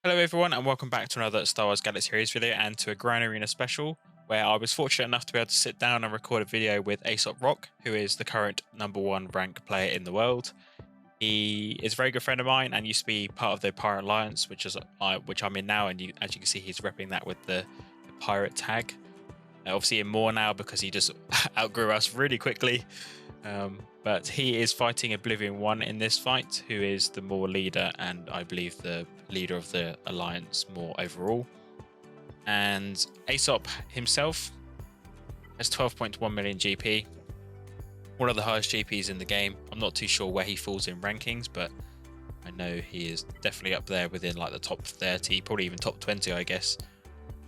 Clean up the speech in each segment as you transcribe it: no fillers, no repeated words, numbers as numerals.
Hello everyone and welcome back to another Star Wars Galaxy Series video and to a Grand Arena special where I was fortunate enough to be able to sit down and record a video with Aesop Rock, who is the current #1 rank player in the world. He is a very good friend of mine and used to be part of the Pirate Alliance, which I'm in now, and as you can see he's repping that with the pirate tag. Obviously in more now because he just outgrew us really quickly. But he is fighting Oblivion 1 in this fight, who is the Maul leader and I believe the leader of the Alliance more overall. And Aesop himself has 12.1 million GP, one of the highest GPs in the game. I'm not too sure where he falls in rankings, but I know he is definitely up there within like the top 30, probably even top 20, I guess.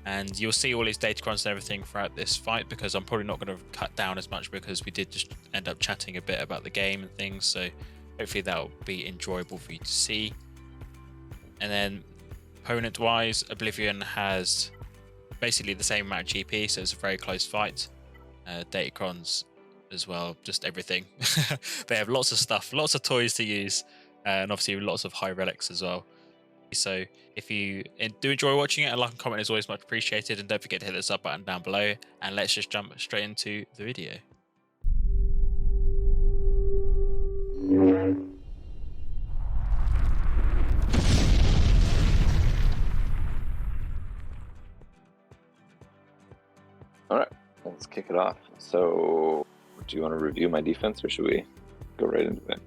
And you'll see all his datacrons and everything throughout this fight, because I'm probably not going to cut down as much because we did just end up chatting a bit about the game and things. So hopefully that'll be enjoyable for you to see. And then opponent wise, Oblivion has basically the same amount of GP, so it's a very close fight. Datacrons as well, just everything. They have lots of stuff, lots of toys to use, and obviously lots of high relics as well. So if you do enjoy watching it, a like and comment is always much appreciated, and don't forget to hit the sub button down below, and let's just jump straight into the video. All right, let's kick it off. So do you want to review my defense, or should we go right into it?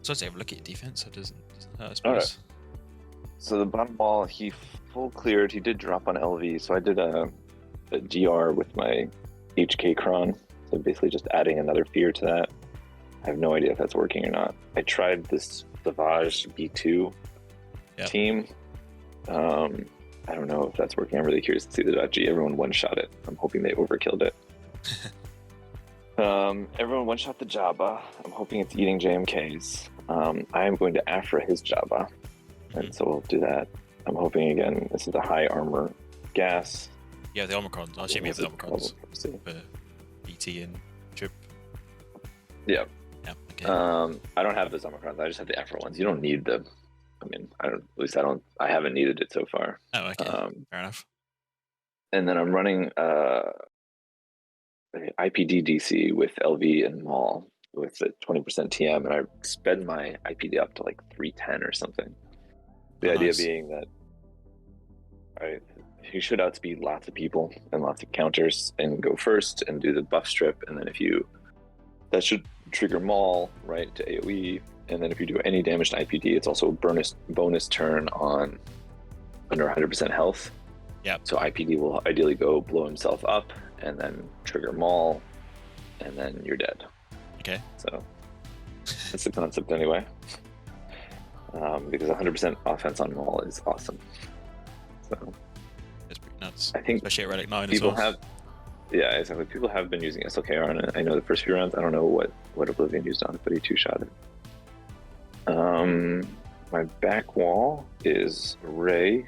So let's have a look at your defense, so it doesn't hurt, I suppose. All right. So the bottom wall, he full cleared. He did drop on LV, so I did a DR with my HK cron. So basically just adding another fear to that. I have no idea if that's working or not. I tried this Savage B2 team. I don't know if that's working. I'm really curious to see the .G. Everyone one-shot it. I'm hoping they overkilled it. Everyone one-shot the Jabba. I'm hoping it's eating JMKs. I am going to Aphra his Jabba. And so we'll do that. I'm hoping, again, this is a high armor gas. Yeah, the Omicron. I assume you have the Omicrons for BT and Chip. Yeah. Yeah, okay. I don't have those Omicrons. I just have the Aphra ones. You don't need the... I mean, I haven't needed it so far. Oh, okay. Fair enough. And then I'm running IPD DC with LV and Maul with the 20% TM, and I sped my IPD up to like 310 or something. The idea being that you should outspeed lots of people and lots of counters and go first and do the buff strip, and then that should trigger Maul right to AoE, and then if you do any damage to IPD, it's also a bonus turn on under 100% health. Yeah. So IPD will ideally go blow himself up and then trigger Maul, and then you're dead. Okay. So that's the concept anyway. Because 100% offense on Maul is awesome. So that's pretty nuts. I think especially at Relic 9 people as well. Yeah, exactly. People have been using SLKR on it. I know the first few rounds. I don't know what Oblivion used on it, but he two-shot it. My back wall is Rey,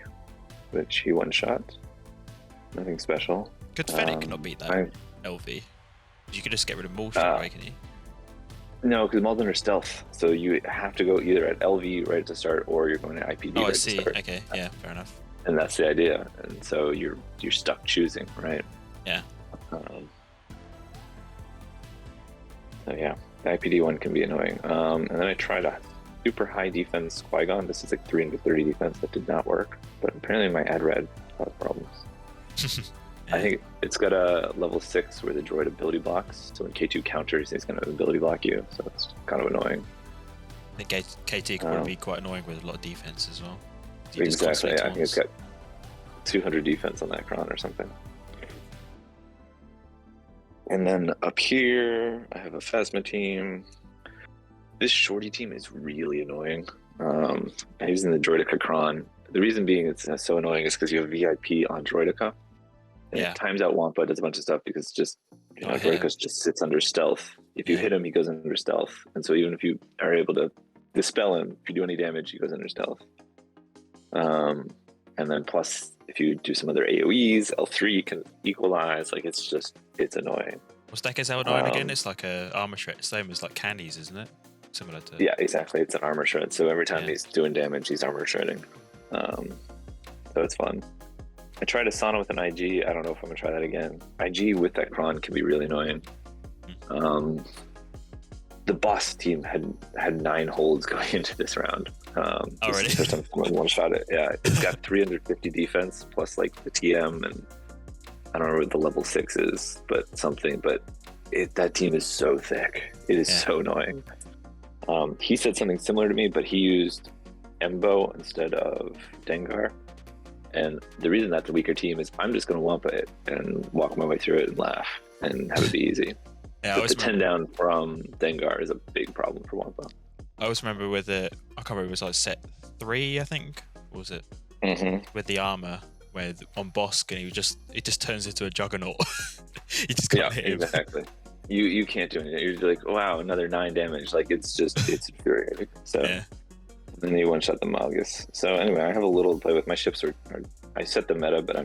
which he one-shot. Nothing special. Could Fennec not beat that LV? You could just get rid of Maul straight away, can you? No, because Maul's under stealth, so you have to go either at LV right at the start, or you're going to IPD right I see. To start. Okay, yeah, fair enough. And that's the idea, and so you're stuck choosing, right? Yeah. So yeah, the IPD one can be annoying. And then I tried a super high defense Qui-Gon. This is like 330 defense. That did not work, but apparently my ad-red caused problems. Yeah. I think it's got a level 6 where the droid ability blocks. So when K2 counters, he's going to ability block you. So it's kind of annoying. I think KT could be quite annoying with a lot of defense as well. Exactly. Yeah, I think it's got 200 defense on that cron or something. And then up here, I have a Phasma team. This Shorty team is really annoying. I'm using the Droidica cron. The reason being it's so annoying is because you have VIP on Droidica. And it times out Wampa, does a bunch of stuff because just Droidica just sits under stealth. If you hit him, he goes under stealth. And so even if you are able to dispel him, if you do any damage, he goes under stealth. And then plus, if you do some other AoEs, L3 can equalize. Like it's annoying. What's deck is L9 again? It's like a armor shred, same as like candies, isn't it? Similar to. Yeah, exactly. It's an armor shred. So every time he's doing damage, he's armor shredding. so it's fun. I tried Asana with an IG. I don't know if I'm gonna try that again. IG with that Kron can be really annoying. The Bossk team had 9 holds going into this round. This is the first time someone one-shot it. Yeah, it's got 350 defense plus like the TM, and I don't know what the level 6 is, but something. But that team is so thick. It is so annoying. He said something similar to me, but he used Embo instead of Dengar. And the reason that's a weaker team is I'm just going to Wampa it and walk my way through it and laugh and have it be easy. Yeah, but the 10 down from Dengar is a big problem for Wampa. I always remember with I can't remember, it was like set 3, I think. What was it? With the armor, where on Bossk, and it just turns into a juggernaut. You just can't hit him. Exactly. You can't do anything. You're like, wow, another 9 damage. Like, it's infuriating. So, and then you one-shot the Malgus. So anyway, I have a little to play with. My ships I set the meta, but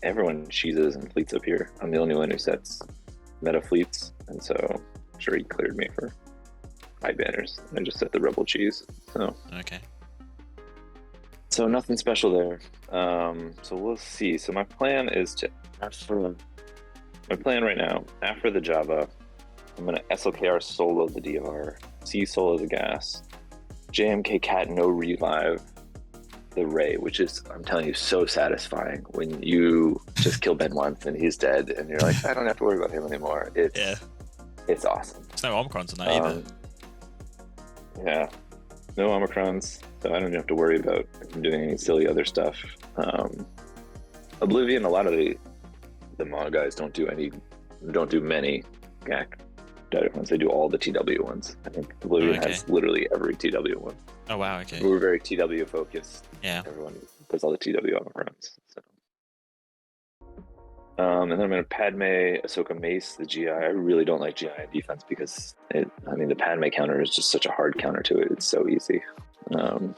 everyone cheeses and fleets up here. I'm the only one who sets meta fleets, and so I'm sure he cleared me for high banners. I just set the rebel cheese. So okay. So nothing special there. So we'll see. So my plan is to my plan right now, after the Jabba, I'm gonna SLKR solo the DR, C solo the gas, JMK CAT no revive the Rey, which is, I'm telling you, so satisfying when you just kill Ben once and he's dead and you're like, I don't have to worry about him anymore. It's awesome. There's no Omicrons on that either. Yeah, no Omicrons, so I don't have to worry about doing any silly other stuff. Oblivion, a lot of the mod guys don't do many GAC ones. They do all the TW ones. I think Oblivion has literally every TW one. Oh wow, okay. We're very TW focused. Yeah. Everyone does all the TW on runs. So. And then I'm going to Padme Ahsoka Mace, the GI. I really don't like GI in defense because the Padme counter is just such a hard counter to it. It's so easy. And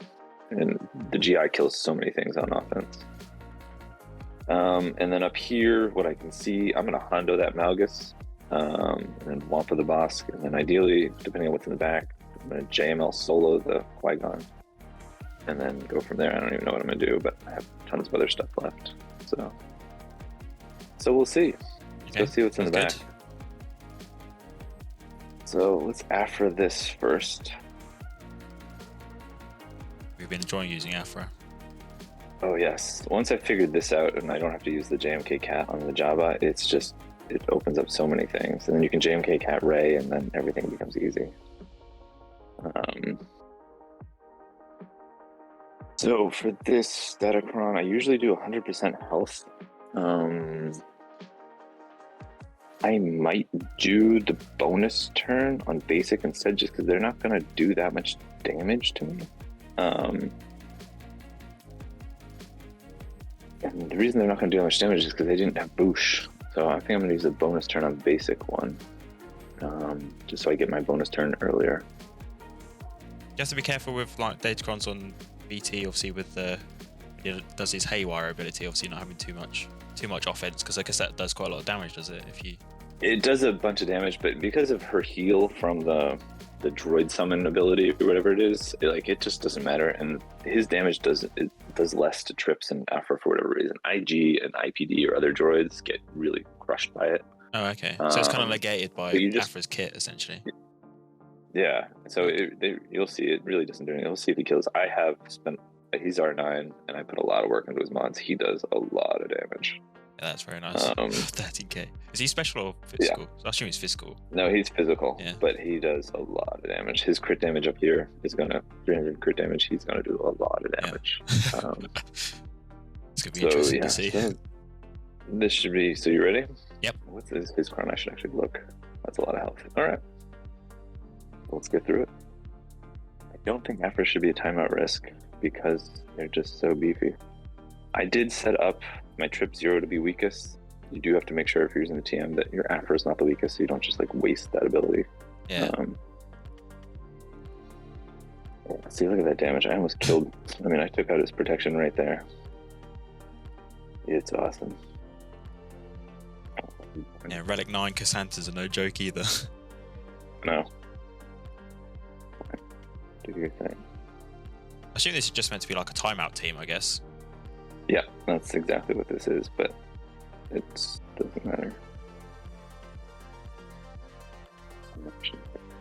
the GI kills so many things on offense. And then up here, what I can see, I'm going to Hondo that Malgus, and then Wampa the Bossk, and then ideally, depending on what's in the back, I'm going to JML solo the Qui-Gon, and then go from there. I don't even know what I'm going to do, but I have tons of other stuff left. So we'll see. Okay. Let's see what's in the back. So let's Aphra this first. We've been enjoying using Aphra. Oh yes. Once I figured this out and I don't have to use the JMK CAT on the Jabba, it opens up so many things. And then you can JMK CAT Rey and then everything becomes easy. So for this Datacron, I usually do 100% health. I might do the bonus turn on basic instead, just because they're not going to do that much damage to me. And the reason they're not going to do that much damage is because they didn't have Boosh. So I think I'm going to use a bonus turn on basic one, just so I get my bonus turn earlier. You have to be careful with like Datacrons on BT, obviously with does his haywire ability, obviously not having too much offense, because I guess that does quite a lot of damage, does it? It does a bunch of damage, but because of her heal from the droid summon ability or whatever it is, it just doesn't matter, and his damage does less to trips and Aphra for whatever reason. IG and IPD or other droids get really crushed by it. Oh, okay. So it's kind of negated by Aphra's kit, essentially. Yeah. So you'll see it really doesn't do anything. We'll see if he kills. He's R9, and I put a lot of work into his mods. He does a lot of damage. Yeah, that's very nice. 13k. Is he special or physical? Yeah. I assume he's physical. No, he's physical, but he does a lot of damage. His crit damage up here is going to 300 crit damage. He's going to do a lot of damage. It's going to be interesting to see. So this should be. So you ready? Yep. What's his chron? I should actually look. That's a lot of health. All right. Let's get through it. I don't think Aphra should be a timeout risk because they're just so beefy. I did set up my trip 0 to be weakest. You do have to make sure if you're using the TM that your Aphra is not the weakest, so you don't just waste that ability. Yeah. See, look at that damage. I almost killed. I took out his protection right there. It's awesome. Yeah, Relic 9 Krrsantan's are no joke either. No. Do your thing. I assume this is just meant to be like a timeout team, I guess. Yeah, that's exactly what this is, but it doesn't matter.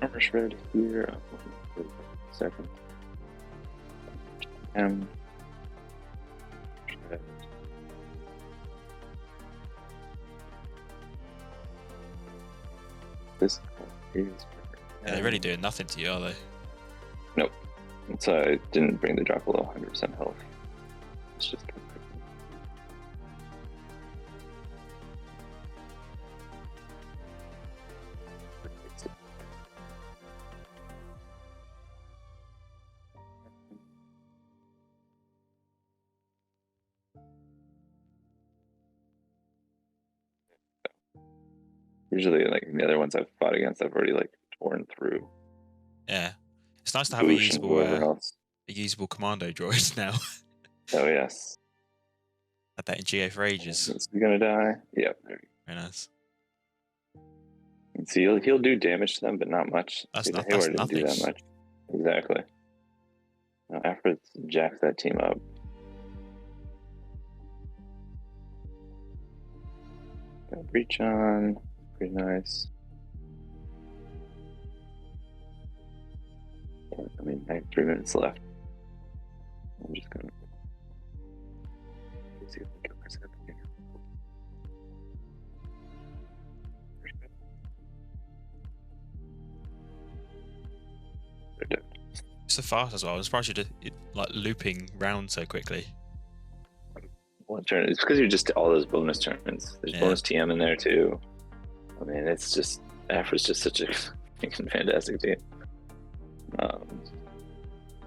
Armor shred here. Second. Shred. This is. Yeah, they're really doing nothing to you, are they? Nope. So I didn't bring the drop below 100% health. It's just. Usually, like the other ones I've fought against, I've already like torn through. Yeah, it's nice to have a usable commando droid now. Oh yes. Had that in GA for ages. Is he gonna die? Yep. Very nice. See, he'll do damage to them, but not much. That's Hayward that's didn't nothing. do that much. Exactly. Now, Aphra jacks that team up. Got breach on. Pretty nice. I mean, I have 3 minutes left. I'm just gonna see if we can Krrsantan here. They're dead. So fast as well. I'm surprised you're like looping round so quickly. One turn. It's because you're just all those bonus turns. There's bonus TM in there too. I mean, it's just Aphra's just such a fantastic team.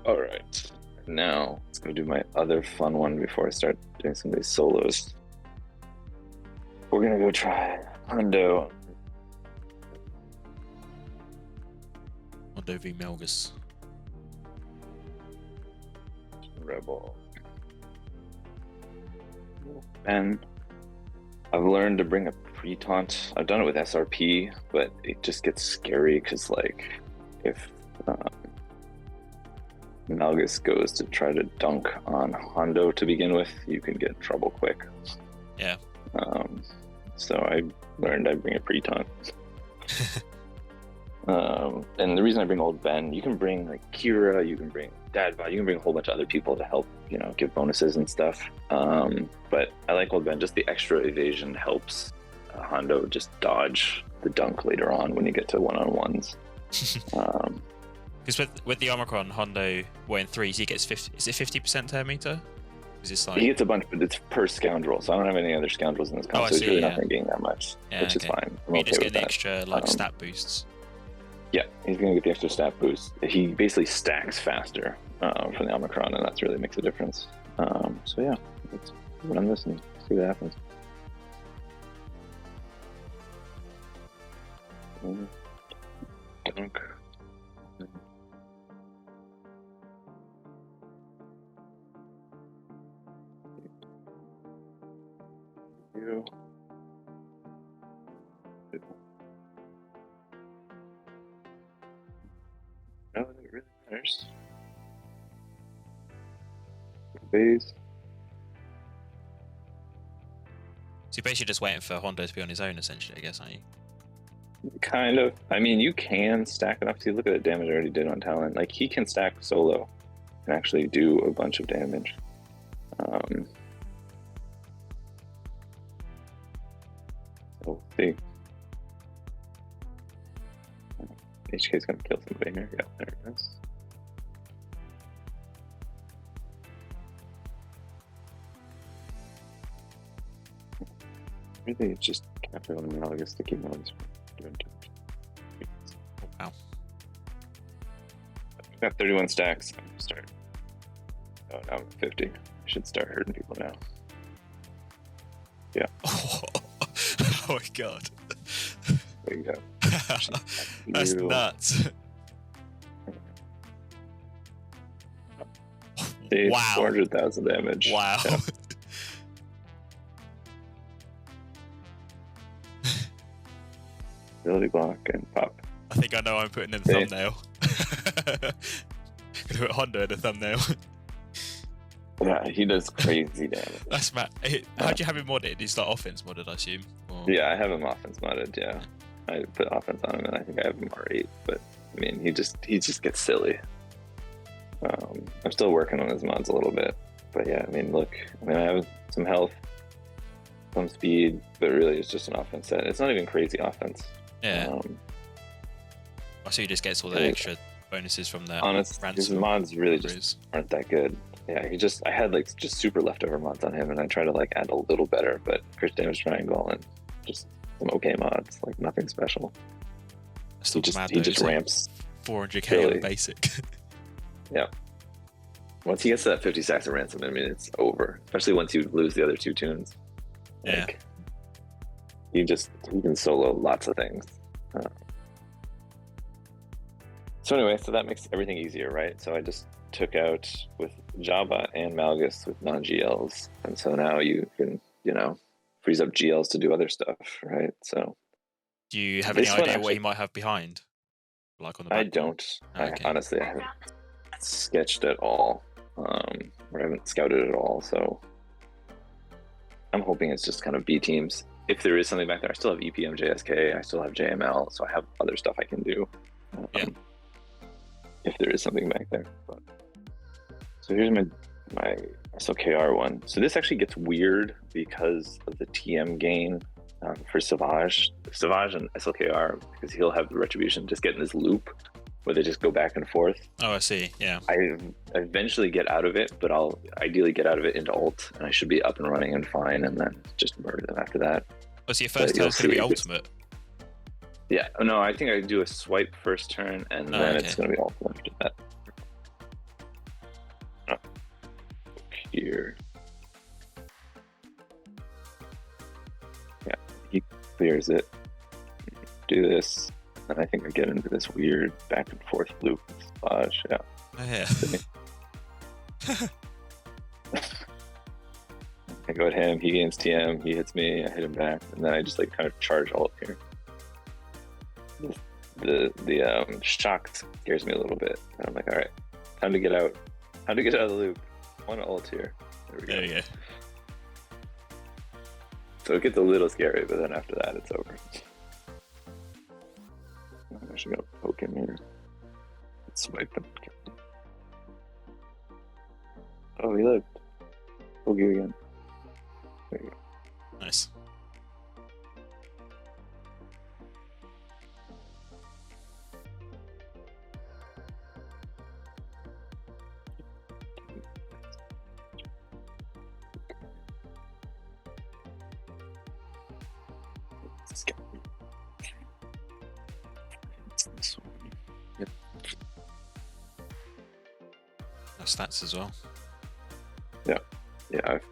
All right, now let's go do my other fun one before I start doing some of these solos. We're gonna go try Hondo. Hondo v Malgus. Rebel. And I've learned to bring a pre-taunt. I've done it with SRP, but it just gets scary because, like, if Malgus goes to try to dunk on Hondo to begin with, you can get in trouble quick. Yeah. So I learned I bring a pre-taunt. And the reason I bring Old Ben, you can bring like Kira, you can bring Dadbot, you can bring a whole bunch of other people to help, you know, give bonuses and stuff. But I like Old Ben, just the extra evasion helps Hondo just dodge the dunk later on when you get to one-on-ones. Because with the Omicron, Hondo, in threes, he gets 50. Is it 50% turn meter? Is this like... He gets a bunch, but it's per scoundrel, so I don't have any other scoundrels in this comp, so he's really not going to gain that much, which is fine. You just get the extra like stat boosts. Yeah, he's going to get the extra stat boost. He basically stacks faster from the Omicron, and that's really makes a difference. So yeah, let's run this and see what happens. Dunk. You. No, it really matters. Baze. So you're basically just waiting for Hondo to be on his own, essentially, I guess, aren't you? Kind of. I mean, you can stack enough. See, look at the damage I already did on Talon. Like, he can stack solo and actually do a bunch of damage. So we'll see. HK's gonna kill somebody here. Yeah, there it is. Really, it's just capture on Malgus to keep Malgus from doing damage. Oh, wow. I've got 31 stacks. I'm gonna start. Oh, now I'm at 50. I should start hurting people now. Yeah. Oh my god. There you go. That's nuts. Wow. 400,000 damage. Wow. Yeah. Ability block and pop. I think I know I'm putting in the thumbnail. Gonna put Hondo in the thumbnail. Yeah, he does crazy damage. That's mad. How'd you have him modded? He's like offense modded, I assume. Or... Yeah, I have him offense modded. Yeah, I put offense on him, and I think I have him R8. But I mean, he just gets silly. I'm still working on his mods a little bit, but yeah, I mean, look, I have some health, some speed, but really it's just an offense set. It's not even crazy offense. Yeah. So he just gets all the extra bonuses from that. Honestly, his mods really just aren't that good. Yeah, I had like just super leftover mods on him, and I try to like add a little better, but crit damage triangle and just some okay mods, like nothing special. He just ramps 400k really. on basic. Yeah. Once he gets to that 50 stacks of ransom, I mean, it's over. Especially once you lose the other 2 tunes. Like, he can solo lots of things. So anyway, so that makes everything easier, right? So I just took out with Jabba and Malgus with non-GLs, and so now you can, freeze up GLs to do other stuff, right? So do you have any idea what he might have behind? Like on the back? I don't. Okay. I haven't sketched at all, or I haven't scouted at all, so I'm hoping it's just kind of B teams. If there is something back there, I still have EPM JSK, I still have JML, so I have other stuff I can do. If there is something back there. But so here's my SLKR one. So this actually gets weird because of the TM gain for Savage and SLKR, because he'll have the retribution just get in this loop where they just go back and forth. Oh, I see. Yeah. I eventually get out of it, but I'll ideally get out of it into ult, and I should be up and running and fine, and then just murder them after that. Oh, so your first kill is going to be ultimate? Yeah. No, I think I do a swipe first turn, and then it's going to be ultimate after that. Here. Yeah, he clears it. Do this. And I think I get into this weird back and forth loop with Savage. Yeah. Oh, yeah. I go at him, he gains TM, he hits me, I hit him back, and then I just like kind of charge all up here. The shock scares me a little bit. And I'm like, all right, time to get out. Time to get out of the loop. I want to ult here. There we go. There you go. So it gets a little scary, but then after that, it's over. I'm actually gonna poke him here. Swipe him. Oh, he lived. Poke you again. There you go. Nice. Yep. No stats as well. Yeah, I've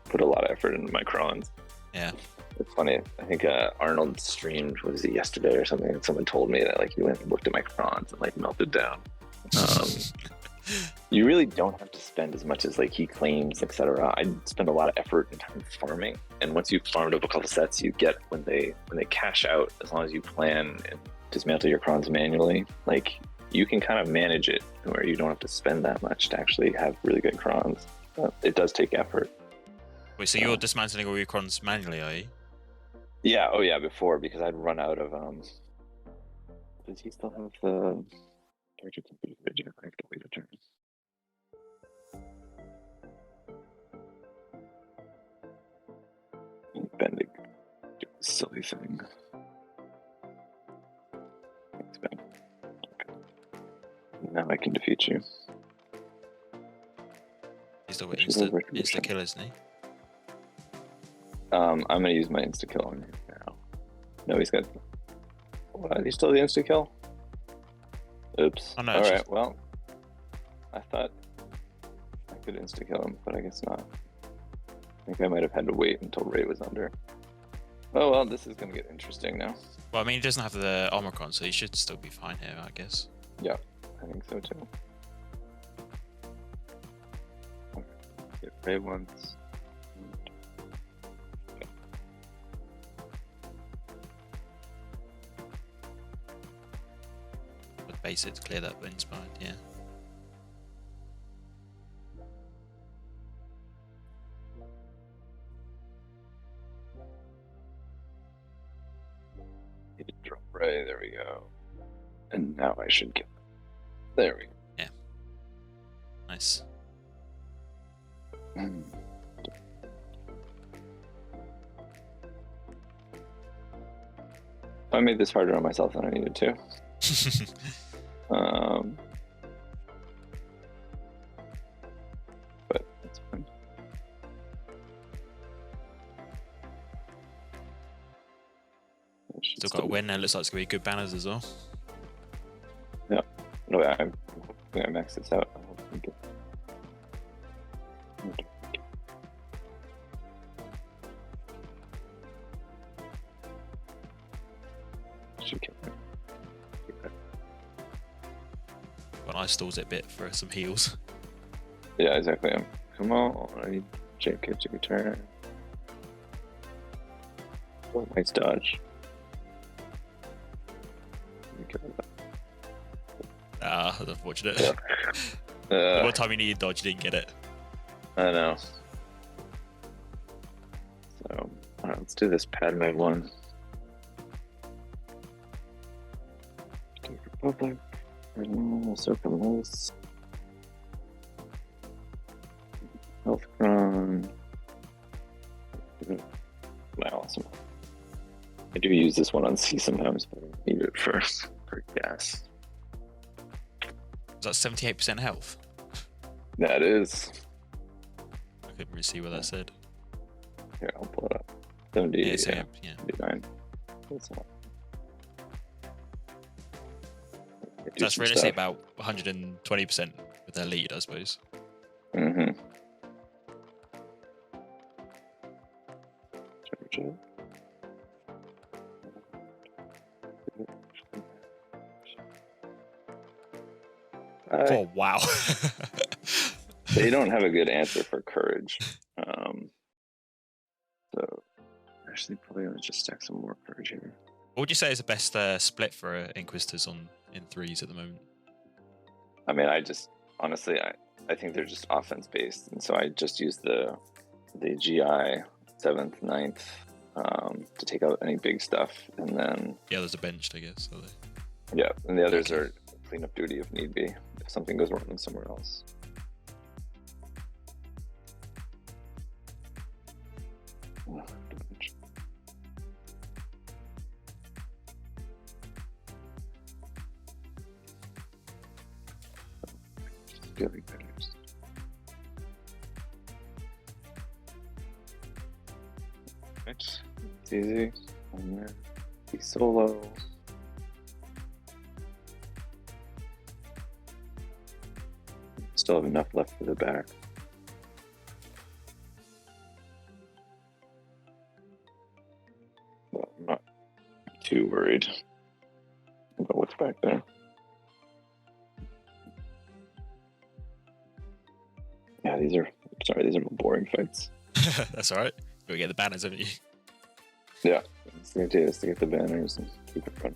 put a lot of effort into my crons. Yeah, it's funny. I think Arnold streamed, was it yesterday or something? And someone told me that like he went and looked at my crons and like melted down. You really don't have to spend as much as like he claims, etc. I spend a lot of effort and time farming, and once you've farmed up a couple sets, you get when they cash out, as long as you plan and dismantle your crons manually, like you can kind of manage it where you don't have to spend that much to actually have really good crons. It does take effort. Wait, so you're dismantling all your crons manually, are you? Yeah. Oh yeah. Before, because I'd run out of Does he still have the character computer video? I have to wait a turn. Bending. Silly thing. Thanks, Ben. Okay. Now I can defeat you. He's still insta kill, isn't he? I'm gonna use my insta kill on him now. No, he's got. What? He's still the insta kill? Oops. Oh, no, all right. Well, I thought I could insta kill him, but I guess not. I think I might have had to wait until Rey was under. Oh well, this is gonna get interesting now. Well, I mean, he doesn't have the armor con, so he should still be fine here, I guess. Yeah, I think so too. Get Rey once. With Baze to clear that inspired, yeah. Okay, there we go. And now I should get. There we go. Yeah. Nice. I made this harder on myself than I needed to. But that's fine. Still got a win, and it looks like it's going to be good banners as well. Yeah. No, I'm going to max this out. I hope we get... When I stalls it a bit for some heals. Yeah, exactly. Come on, I need JMK CAT. Oh, nice dodge. That's unfortunate. Yeah. One time you needed dodge, you didn't get it. I know. So, alright, let's do this Padme one. Republic. Circle Mace. Health Cron. Awesome. I do use this one on C sometimes, but I need it for gas. Is that 78% health? That is. I couldn't really see what that said. Here, I'll pull it up. 70, Yeah, yeah, yeah. 79. That's all. That's realistically about 120% with their lead, I suppose. Mm-hmm. Oh, wow. They don't have a good answer for courage. So, actually, probably going to just stack some more courage here. What would you say is the best split for Inquisitors in threes at the moment? I mean, I think they're just offense based, and so I just use the GI 7th, 9th to take out any big stuff, and then the others are benched, I guess. Are they? Yeah, and the others are cleanup duty if need be, if something goes wrong somewhere else. It's easy. And then be solo. Still have enough left for the back. Well, I'm not too worried about what's back there. Yeah, these are more boring fights. That's alright. You get the banners, haven't you? Yeah, it's going to do this to get the banners and keep it running.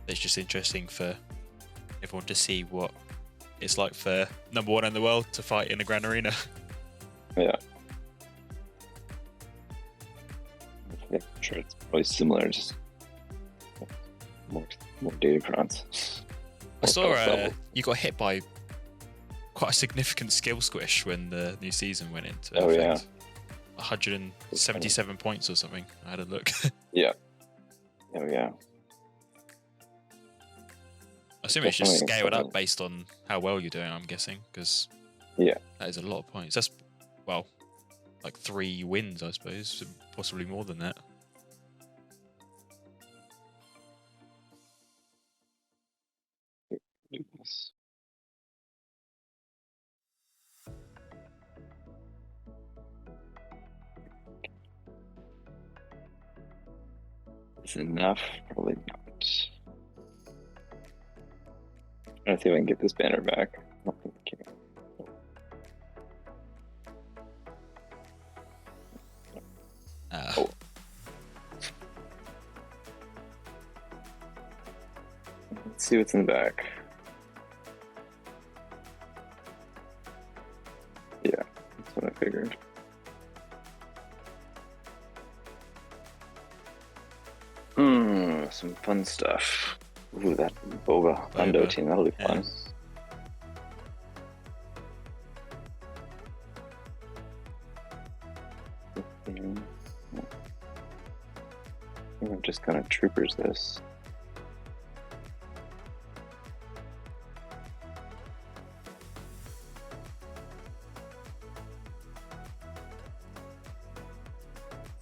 It's just interesting for everyone to see what it's like for #1 in the world to fight in a grand arena. Yeah. I'm sure it's probably similar, just more data crons. I saw you got hit by quite a significant skill squish when the new season went into effect. 177 points or something. I had a look. Yeah. Oh yeah. I assume it's just scaled up based on how well you're doing, I'm guessing, because yeah, that is a lot of points. That's, well, like 3 wins, I suppose, possibly more than that. Is enough? Probably not. I'm trying to see if I can get this banner back. I don't think I can. Oh. Let's see what's in the back. Some fun stuff. Ooh, that Boba Hondo team, that'll be fun. I'm just gonna troopers this.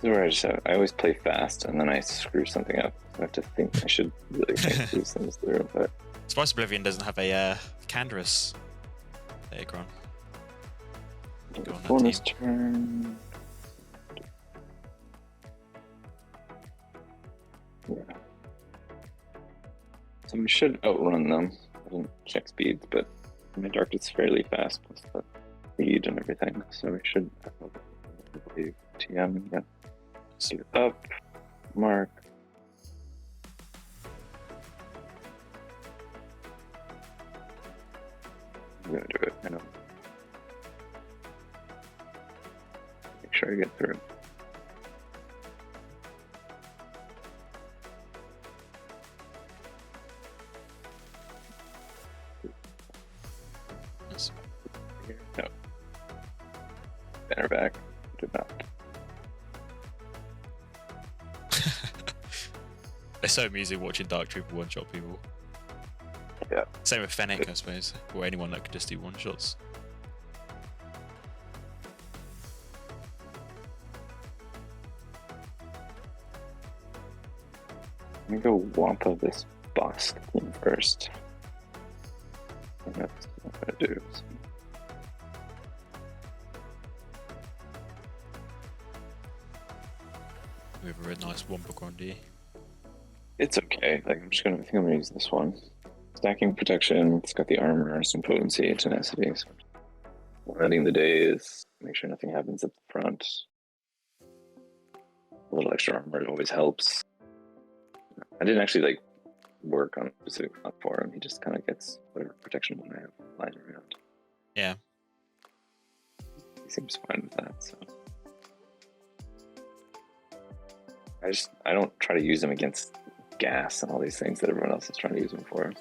This is where I always play fast and then I screw something up. I have to think. I should really think these things through. But Spice Oblivion doesn't have a Canderous Aegron. Bonus turn. Yeah. So we should outrun them. I didn't check speeds, but my dark is fairly fast plus the speed and everything. So we should TM, yeah. Suit up, mark. I'm gonna do it, I know. Make sure I get through. No. Banner back. Did not. It's so amusing watching Dark Trooper one-shot people. Yeah. Same with Fennec, I suppose, or anyone that could just do one-shots. Let me go Wampa this Bossk team first. And that's what I'm gonna do. We have a really nice Wampa Grundy. It's okay. Like I think I'm gonna use this one. Stacking protection. It's got the armor, some potency, tenacity. So running the days. Make sure nothing happens at the front. A little extra armor always helps. I didn't actually like work on a specific front for him. He just kind of gets whatever protection one I have lying around. Yeah. He seems fine with that. So I don't try to use him against gas and all these things that everyone else is trying to use them for.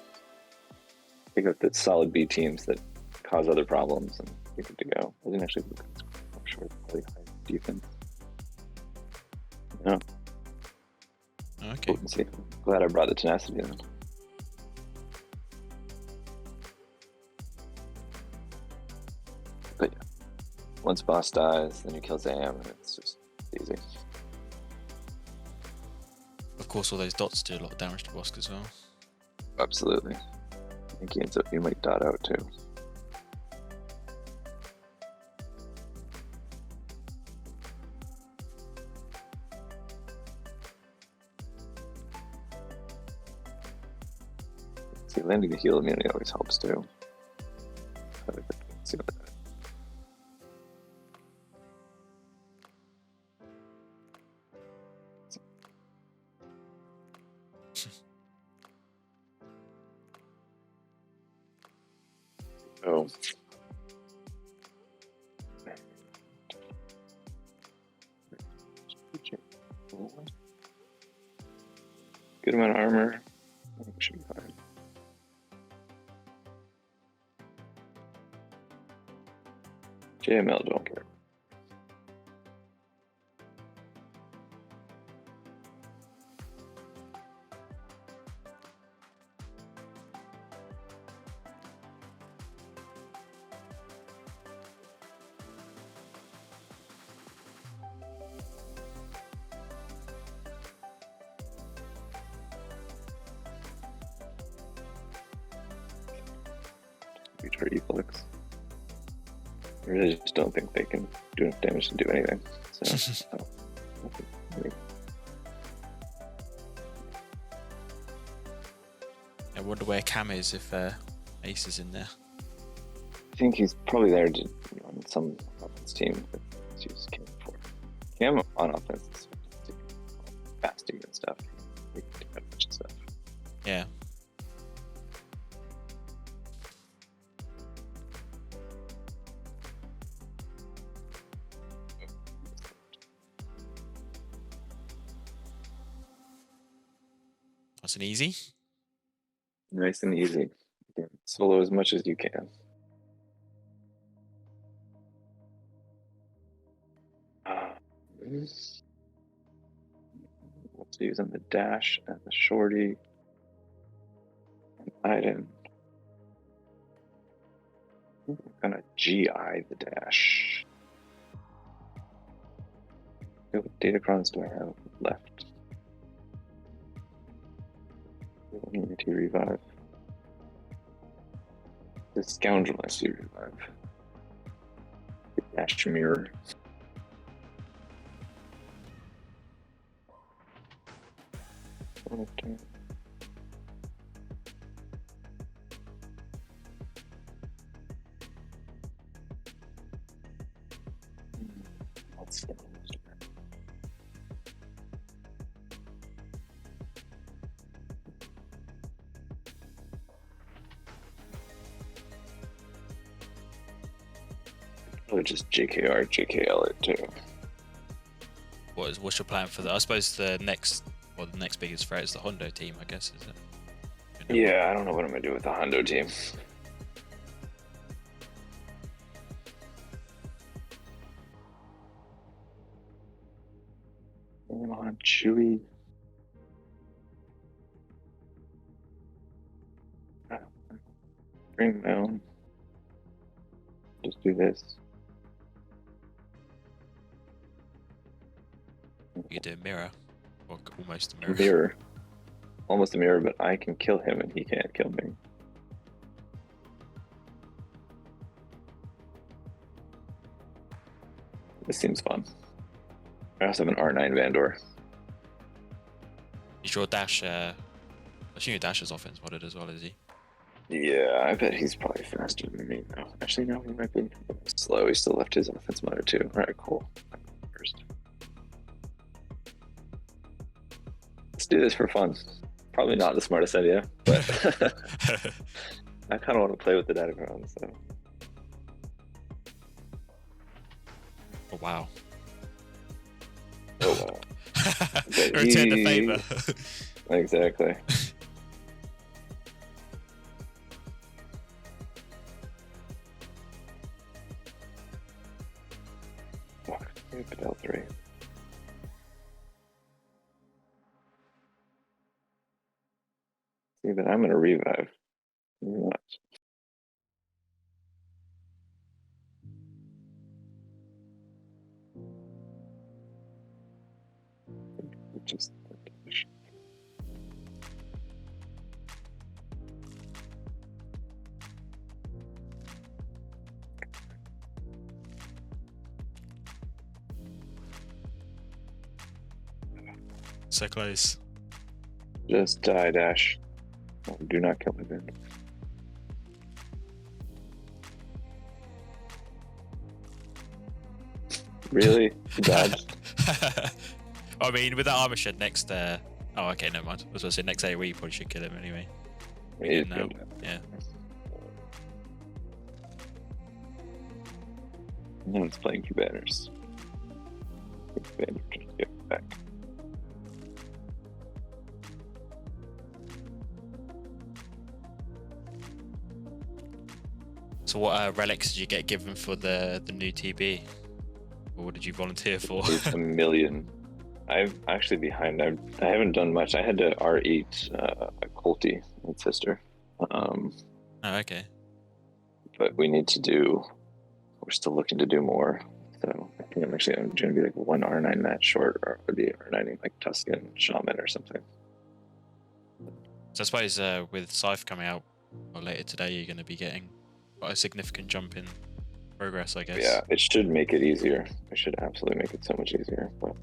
Pick up the solid B teams that cause other problems and you're good to go. I didn't actually look at this. I'm sure it's probably high defense. No. Okay. Potency. Glad I brought the tenacity in. But yeah, once boss dies, then you kill Zam and it's just easy. Of course, all those dots do a lot of damage to Bossk as well. Absolutely. I think he ends up, you might dot out too. See, landing the heal immunity always helps too. See what that is. Oh. Good amount of armor. I think should be fine. JML don't care. Future Eflix. I really just don't think they can do enough damage to do anything. So, I wonder where Cam is if Ace is in there. I think he's probably there on some offense team that he's used Cam for. Cam on offense is fasting and stuff. He can do a bunch of stuff. Yeah. Nice and easy. Nice and easy. Solo as much as you can. Let's use on the dash and the shorty. And Iden. I'm gonna GI the dash. What Datacrons do I have left? Unity revive. The scoundrel I see revive. The dash mirror. Okay. Let's get or just JKR JKL it too. What's your plan for that? I suppose the next biggest threat is the Hondo team, I guess, is it? Yeah, I don't know what I'm gonna do with the Hondo team. Come on, Chewie. Bring down. Just do this. You could do a mirror, or almost a mirror. Mirror. Almost a mirror, but I can kill him and he can't kill me. This seems fun. I also have an R9 Vandor. Is your dash, I assume your dash is offense modded as well, is he? Yeah, I bet he's probably faster than me now. Actually, no, he might be slow. He still left his offense modded too. Alright, cool. First. Let's do this for fun. Probably not the smartest idea, but I kind of want to play with the Datacron, so. Oh, wow. Oh, wow. Return the favor. Exactly. L3. See, but I'm gonna revive. What? Just So close. Just die, dash. Oh, do not kill me, then. Really? Dodged? I mean, with that armor shed next, oh, okay, never mind. I was going to say next AoE, you probably should kill him anyway. No. Yeah. No one's playing Q banners. Banner can get back. So what relics did you get given for the new TB? Or what did you volunteer for? A million. I'm actually behind. I haven't done much. I had to R8 a Colty, my sister. Oh, okay. But we need to do. We're still looking to do more. So I think I'm going to be like one R9 match short, or the R9ing like Tuscan Shaman or something. So I suppose with Scythe coming out later today, you're going to be getting quite a significant jump in progress, I guess. Yeah, it should make it easier. It should absolutely make it so much easier. But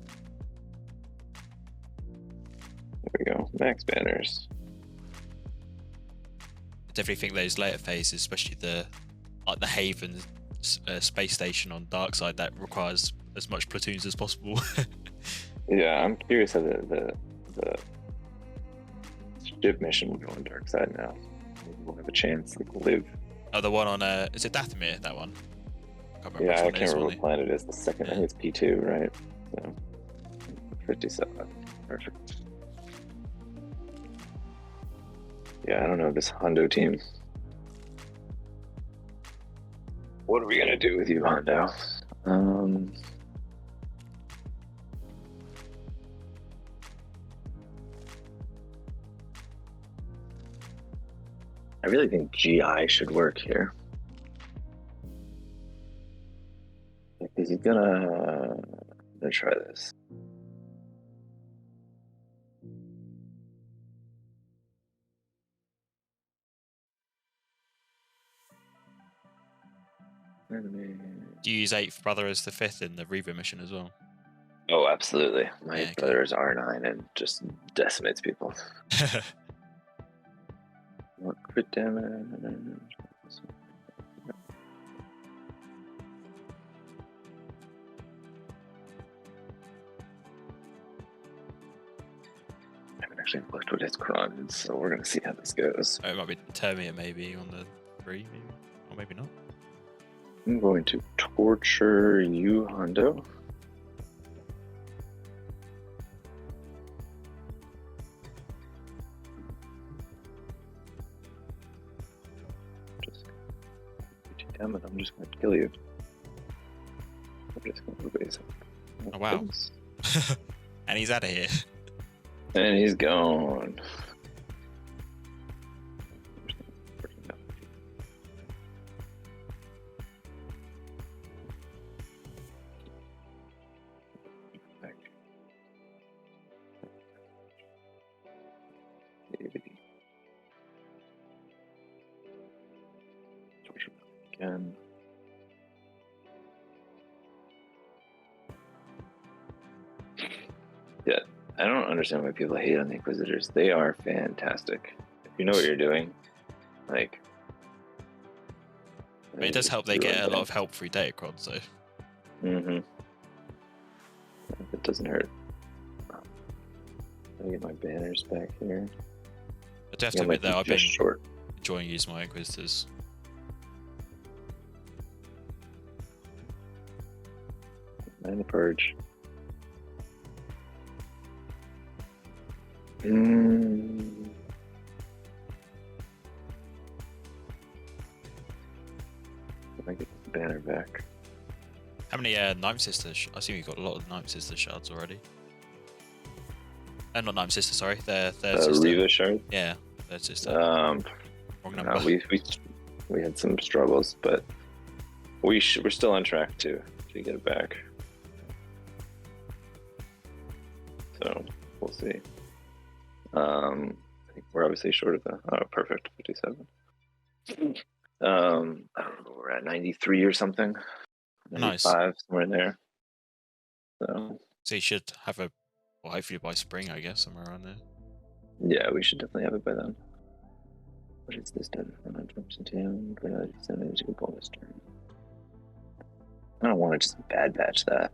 there we go. Max banners. I definitely think those later phases, especially the Haven space station on Darkseid, that requires as much platoons as possible. Yeah, I'm curious how the ship mission will go on Darkseid now. We'll have a chance to live. Oh, the one on is it Dathomir, that one? Yeah, I can't remember what planet it is. The second, I think it's P2, right? So 57. Perfect. Yeah, I don't know this Hondo team. What are we gonna do with you, Hondo? I really think GI should work here. Because he's gonna try this. Do you use 8th brother as the 5th in the Reaver mission as well? Oh, absolutely. My Yeah, brother is R9 and just decimates people. What crit damage? I haven't actually looked what his cron is, so we're gonna see how this goes. Oh, it might be Termia maybe on the 3, maybe, or maybe not. I'm going to torture you, Hondo. Damn it, I'm just going to kill you. I'm just going to Baze. Oh, wow. And he's out of here. And he's gone. Again. Yeah, I don't understand why people hate on the Inquisitors. They are fantastic. If you know what you're doing, like. But it does help they get a lot of help through Datacron, so. Mm-hmm. It doesn't hurt. Let me get my banners back here. I do have to admit though, I've been short. enjoying using my Inquisitors. And the Purge. I get the banner back. How many Night Sister? I assume you've got a lot of Night Sister shards already. Not Night Sister, sorry. Third sister. Reva shard? Yeah, third sister. Wrong number. No, we had some struggles, but we're still on track to get it back. So we'll see. I think we're obviously short of the perfect 57. I don't know, we're at 93 or something. 95, nice. Somewhere in there. So you should have well, hopefully by spring, I guess, somewhere around there. Yeah, we should definitely have it by then. What is this done? 100% down, bonus turn. I don't want to just bad batch that.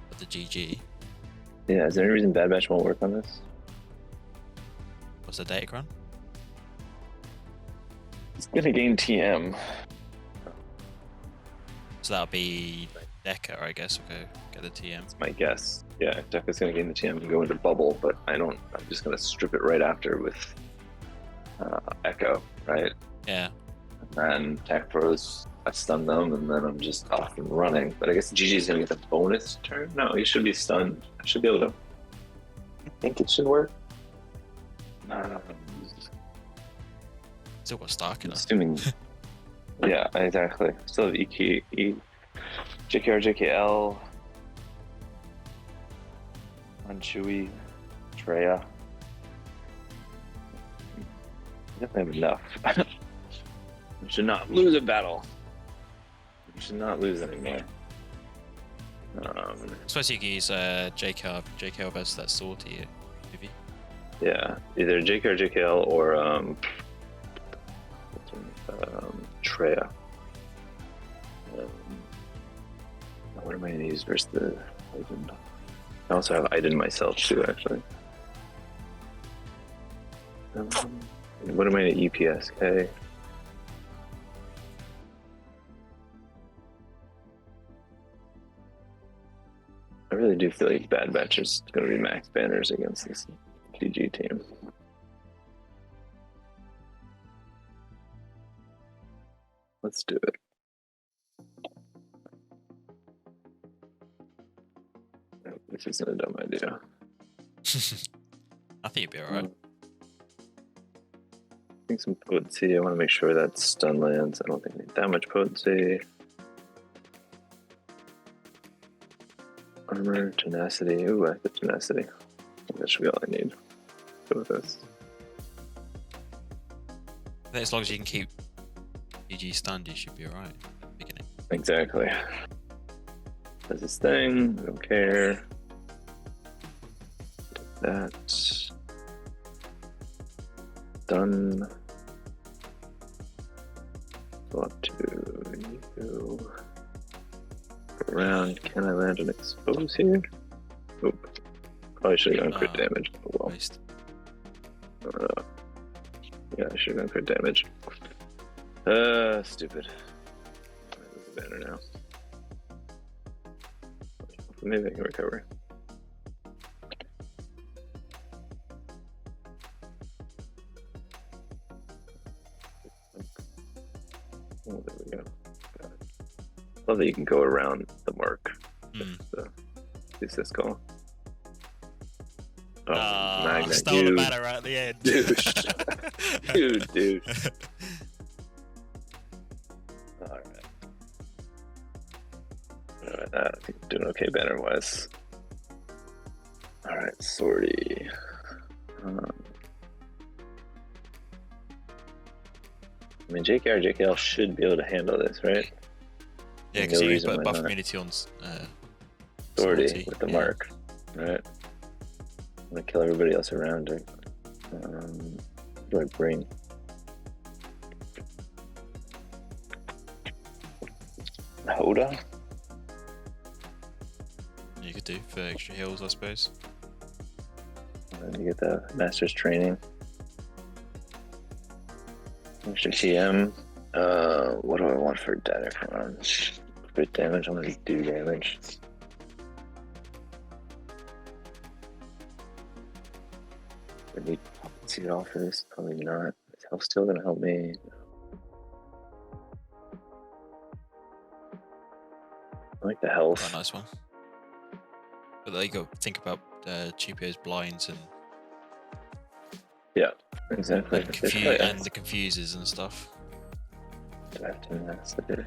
But the GG. Yeah, is there any reason bad batch won't work on this? What's the Datacron? It's gonna gain TM. So that'll be Decker, I guess. Okay, get the TM. That's my guess. Yeah, Decker's gonna gain the TM and go into bubble, but I'm just gonna strip it right after with Echo, right? Yeah. And Tech Pros, I stun them, and then I'm just off and running. But I guess GG's gonna get the bonus turn? No, he should be stunned. I should be able to. I think it should work. Still got Starkiller. Assuming. Yeah, exactly. Still have JKR JKL. On Chewie. Traya. Definitely have enough. We should not lose a battle. We should not lose anymore. I suppose you can use JKL versus that sword here, maybe. Yeah, either JKR JKL or Traya. What am I going to use versus the Iden? I also have Iden myself too, actually. What am I going to EPS? Okay. I really do feel like Bad Batch is going to be max banners against this GG team. Let's do it. No, this isn't a dumb idea. I think you'd be alright. I think some potency. I want to make sure that stun lands. I don't think I need that much potency. Armor, tenacity. Ooh, I have the tenacity. That should be all I need. Go with this. I think as long as you can keep GG stunned, you should be alright. Beginning. Exactly. Does this thing. I don't care. That. Done. Go up to you. Go around. Can I land an expose here? Oop. Probably should have gone crit damage. Oh well. Waste. Yeah, I should have gone crit damage. Stupid. There's a banner now. Maybe I can recover. Oh, there we go. Got it. Love that you can go around the mark. Use this call. Oh, Magna, stole the banner right at the end. Dude. Alright. I think I'm doing okay banner wise. Alright, sortie. I mean, JKR JKL should be able to handle this, right? Yeah, because you put buff immunity on sortie with the mark, right? I'm gonna kill everybody else around it. What do I bring? Hondo? You could do for extra heals, I suppose. And you get the master's training. Extra TM. What do I want for data crunch? Crit damage. I'm gonna do damage. I need potency at all for this? Probably not. Is health still gonna help me? I like the health. Quite a nice one. But there you go. Think about Chewpio's blinds and Exactly. and the confuses and stuff. Do I have to mass the bit?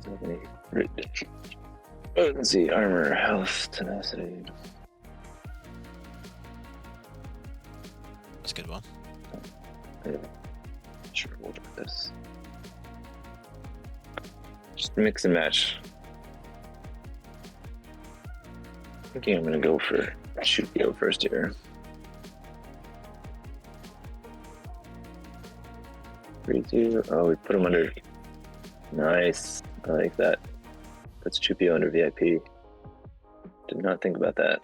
So many grid. Potency, armor, health, tenacity. That's a good one. Yeah. Sure, we'll do this. Just mix and match. Thinking I'm gonna go for Chewpio first here. 3-2. Oh, we put him under. Nice. I like that. Puts Chewpio under VIP. Did not think about that.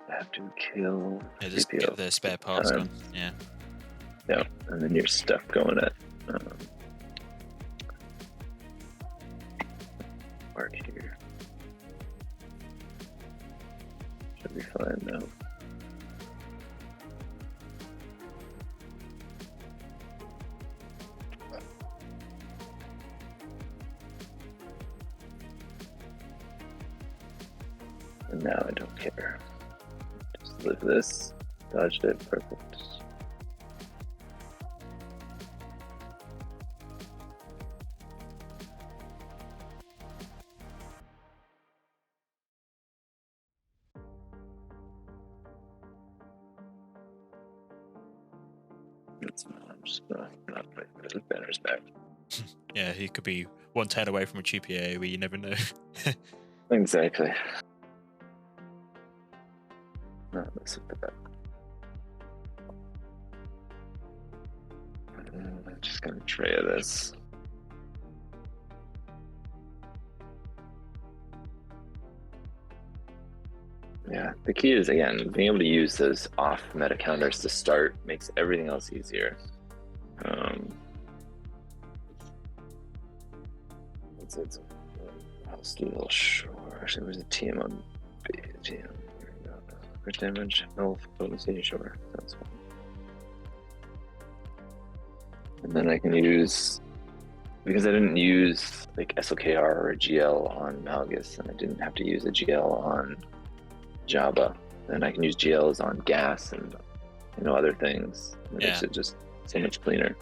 I have to kill. Yeah, just Chewpio. get the spare parts gone. Yeah. Yeah, and then your stuff going at mark here. Should be fine now. And now I don't care. Just live this. Dodged it. Perfect. I'm just not wait for his banners back. Yeah, he could be one turn away from a Chewpio where you never know. Exactly. No, let's look at that. I'm just gonna Traya this. Yeah, the key is, again, being able to use those off meta counters to start makes everything else easier. It's I'll steal, sure. Actually, there's a team on B. Team. Here we go. Crit damage, health, potency, sure. That's fine. And then I can use, because I didn't use like SLKR or a GL on Malgus, and I didn't have to use a GL on Jabba, then I can use GLs on gas and other things. It makes it just so much cleaner.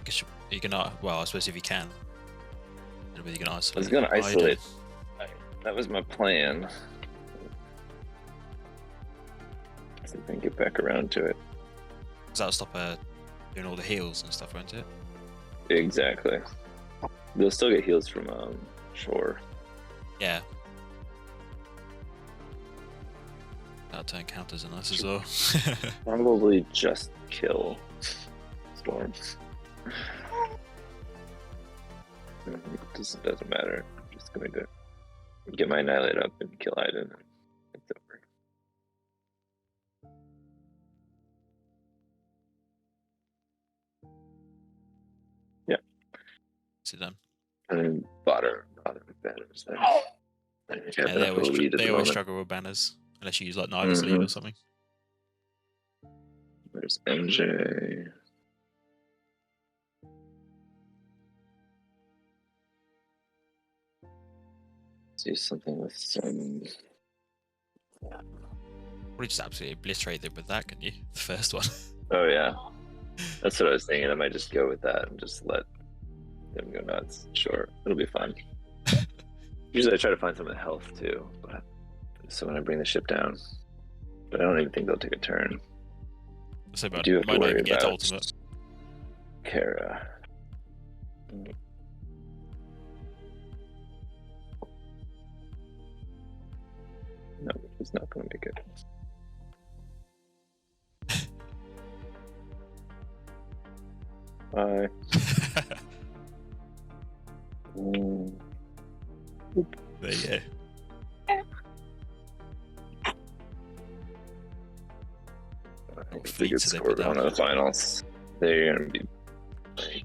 Guess you can, well, I suppose if you can. Then you can isolate. I was gonna isolate. That was my plan. See if I can get back around to it. Does that stop doing all the heals and stuff, won't it? Exactly. They'll still get heals from shore. Yeah. That turn counters are nice as well. Probably just kill Storm. It doesn't matter. I'm just going to get my Annihilate up and kill Iden, and it's over. Yeah. Sit down. And then bother with banners there. Yeah, they always struggle with banners, unless you use like Nida's Lead or something. There's MJ. Do something with some. Probably just absolutely obliterate them with that, can you? The first one. Oh yeah, that's what I was thinking. I might just go with that and just let them go nuts. Sure, it'll be fun. Usually I try to find some of the health too, but so when I bring the ship down, but I don't even think they'll take a turn. So I do have to worry about ultimate. Kara. No, he's not going to make it. Bye. There you go. Fleets they put down in the finals. They're going to be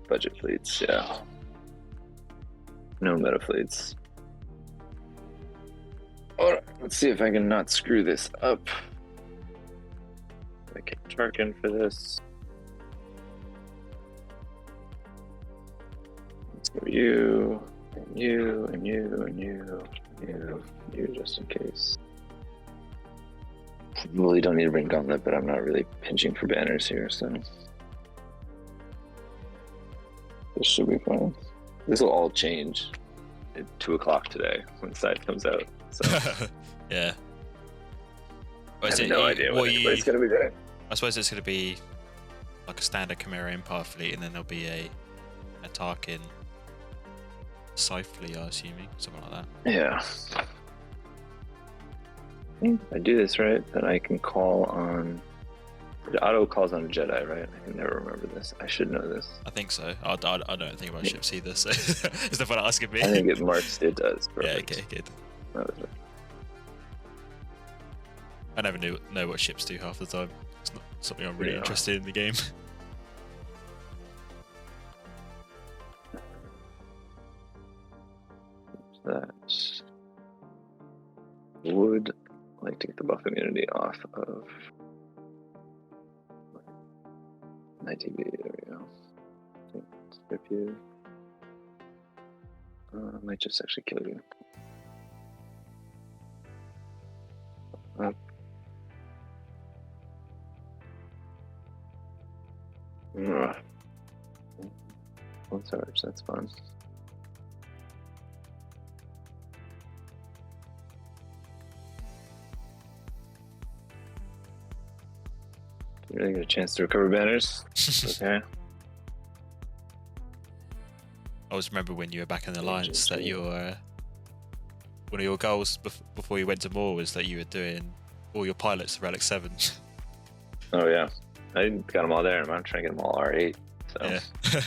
budget fleets, yeah. No meta fleets. Alright, let's see if I can not screw this up. I can Tarkin for this. Let's go you, and you, and you, and you, and you, just in case. Really don't need to bring Gauntlet, but I'm not really pinching for banners here, so this should be fine. This will all change at 2 o'clock today when the site comes out. So yeah. I have no idea what it's going to be doing. I suppose it's going to be like a standard Chimera Empire fleet, and then there'll be a Tarkin Scythe fleet, I'm assuming, something like that. Yeah. If I do this right, then I can call on. It auto calls on a Jedi, right? I can never remember this. I should know this. I think so. I don't think about ships either, so it's the fun asking me. I think it marks it does. Yeah, okay, good. I never know what ships do half the time. It's not something I'm really interested in the game. That would like to get the buff immunity off of my TV. There we go. Strip you. I might just actually kill you. One charge, that's fun. You really get a chance to recover banners? Okay. I always remember when you were back in the Alliance that your one of your goals before you went to Maul was that you were doing all your pilots Relic 7. Oh yeah, I got them all there. I'm trying to get them all R8. So yeah.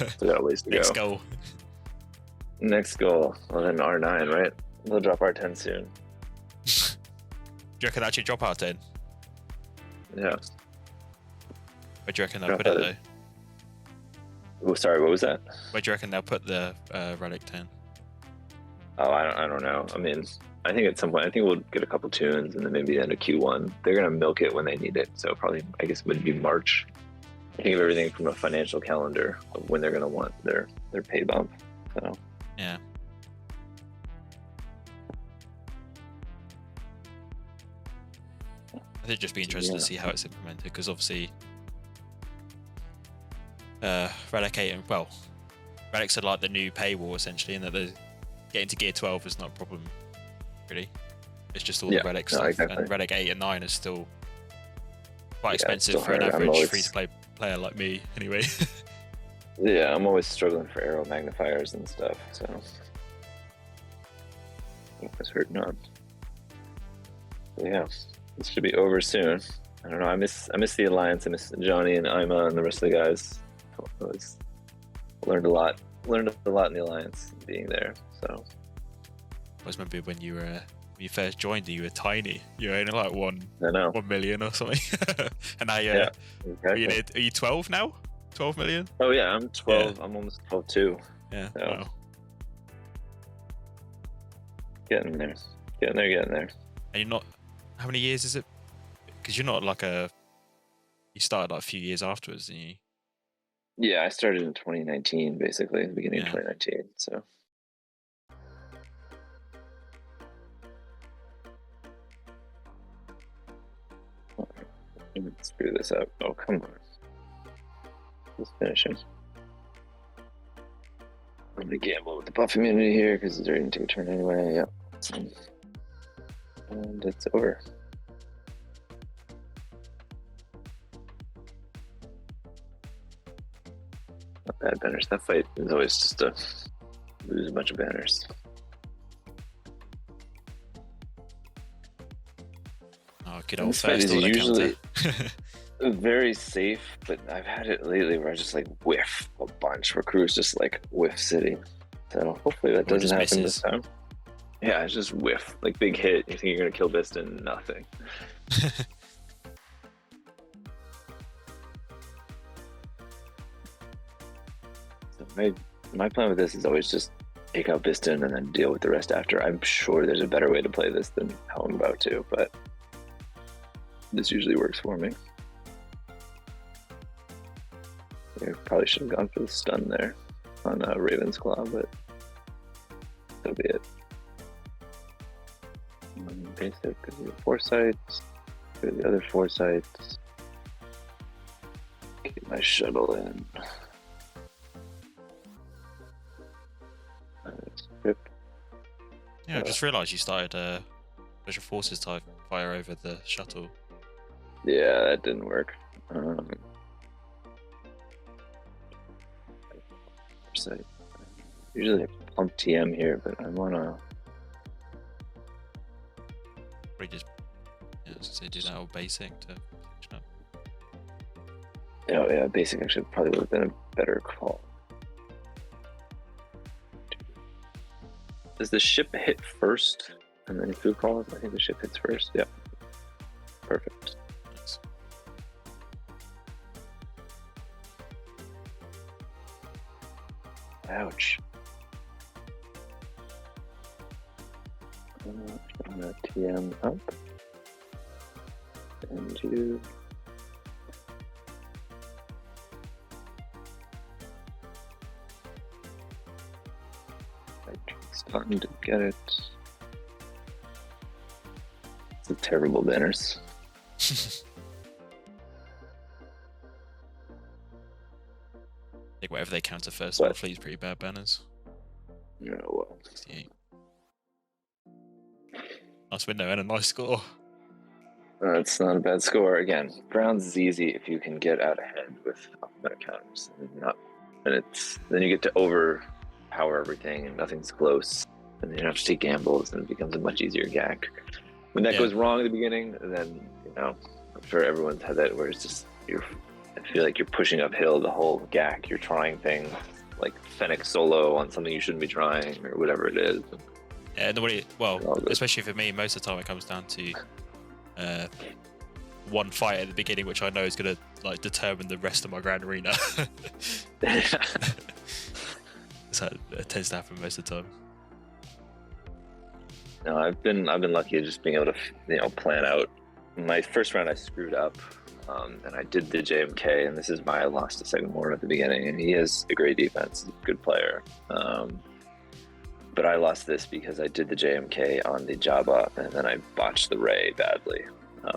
Still got a ways to Next go. goal. Next goal. Well then R9, right? They'll drop R10 soon. Do you reckon actually drop R10? Yeah. Where do you reckon they'll put it though? Oh, sorry, what was that? Where do you reckon they'll put the Relic 10? Oh, I don't know. I mean, I think at some point, I think we'll get a couple tunes, and then maybe the end of Q1. They're gonna milk it when they need it. So probably, I guess, it would be March. I think of everything from a financial calendar of when they're gonna want their pay bump. So yeah. I think just be interested to see how it's implemented, because obviously Relic 8 and Relics are like the new paywall essentially, and that the getting to Gear 12 is not a problem really. It's just all the Relic stuff, exactly. And Relic 8 and 9 is still quite expensive for an average free-to-play player like me anyway. Yeah, I'm always struggling for arrow magnifiers and stuff, so it's hurting on. But yeah, this should be over soon. I don't know. I miss the Alliance. I miss Johnny and Ima and the rest of the guys. Learned a lot in the Alliance being there. So I always remember when you first joined, you were tiny. You were only like 1 million or something. And now exactly. Are you 12 now? 12 million? Oh yeah, I'm 12. Yeah. I'm almost 12 too. Yeah. So. Wow. Getting there. And you're not. How many years is it? Because you're not like you started like a few years afterwards, didn't you? Yeah, I started in 2019, basically, the beginning of 2019. So. Screw this up. Oh, come on. Just finishing. I'm going to gamble with the buff immunity here because they're going to take a turn anyway. Yep. And it's over. Not bad banners. That fight is always just to lose a bunch of banners. Oh, good old first order usually very safe, but I've had it lately where I just like whiff a bunch where crews just like whiff sitting. So hopefully that doesn't happen this time. Yeah, it's just whiff, like big hit. You think you're gonna kill Biston, nothing. So my plan with this is always just take out Biston and then deal with the rest after. I'm sure there's a better way to play this than how I'm about to, but this usually works for me. I probably should have gone for the stun there on Raven's Claw, but so be it. Basic, because you have Foresight. Go to the other Foresight. Get my shuttle in. Yeah, I just realised you started Special Forces type fire over the shuttle. Yeah, that didn't work. Usually I pump TM here, but I wanna probably just do that old basic to up. Oh yeah, basic actually probably would have been a better call. Does the ship hit first and then food calls? I think the ship hits first. Yep. Perfect. Nice. Ouch. I'm gonna TM up. And you. Starting to get it. It's a terrible banners. I think whatever they counter first, our fleet's pretty bad banners. Yeah, well. 68. Nice window and a nice score. It's not a bad score. Again, bronze is easy if you can get out ahead with alphabet counters, and then you get to overpower everything and nothing's close, and then you don't have to take gambles, and it becomes a much easier GAC. When that goes wrong at the beginning, then I'm sure everyone's had that where it's just I feel like you're pushing uphill the whole GAC. You're trying things like Fennec solo on something you shouldn't be trying or whatever it is. Yeah, especially for me, most of the time it comes down to one fight at the beginning, which I know is going to like determine the rest of my Grand Arena. So it tends to happen most of the time. No, I've been lucky at just being able to plan out. My first round I screwed up, and I did the JMK, and this is why I lost to Second Warden at the beginning. And he has a great defense, he's a good player. But I lost this because I did the JMK on the Jabba, and then I botched the Rey badly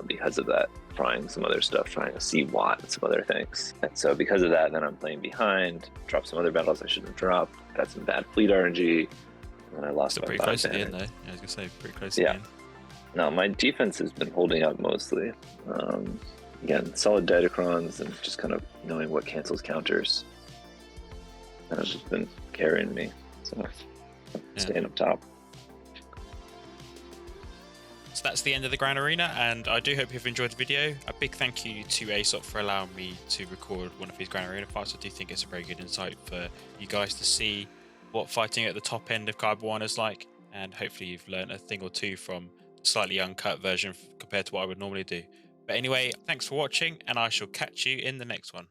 because of that, trying some other stuff, trying to see Watt and some other things. And so because of that, then I'm playing behind, dropped some other battles I shouldn't have dropped, got some bad fleet RNG, and then I lost. Still pretty close at the end, though. Yeah, I was gonna say pretty close at the end. No, my defense has been holding up mostly. Again, solid Datacrons and just kind of knowing what cancels counters. And it's just been carrying me. So staying up top. So that's the end of the Grand Arena, and I do hope you've enjoyed the video. A big thank you to Aesops for allowing me to record one of his Grand Arena fights. I do think it's a very good insight for you guys to see what fighting at the top end of Card 1 is like, and hopefully you've learned a thing or two from the slightly uncut version compared to what I would normally do. But anyway, thanks for watching, and I shall catch you in the next one.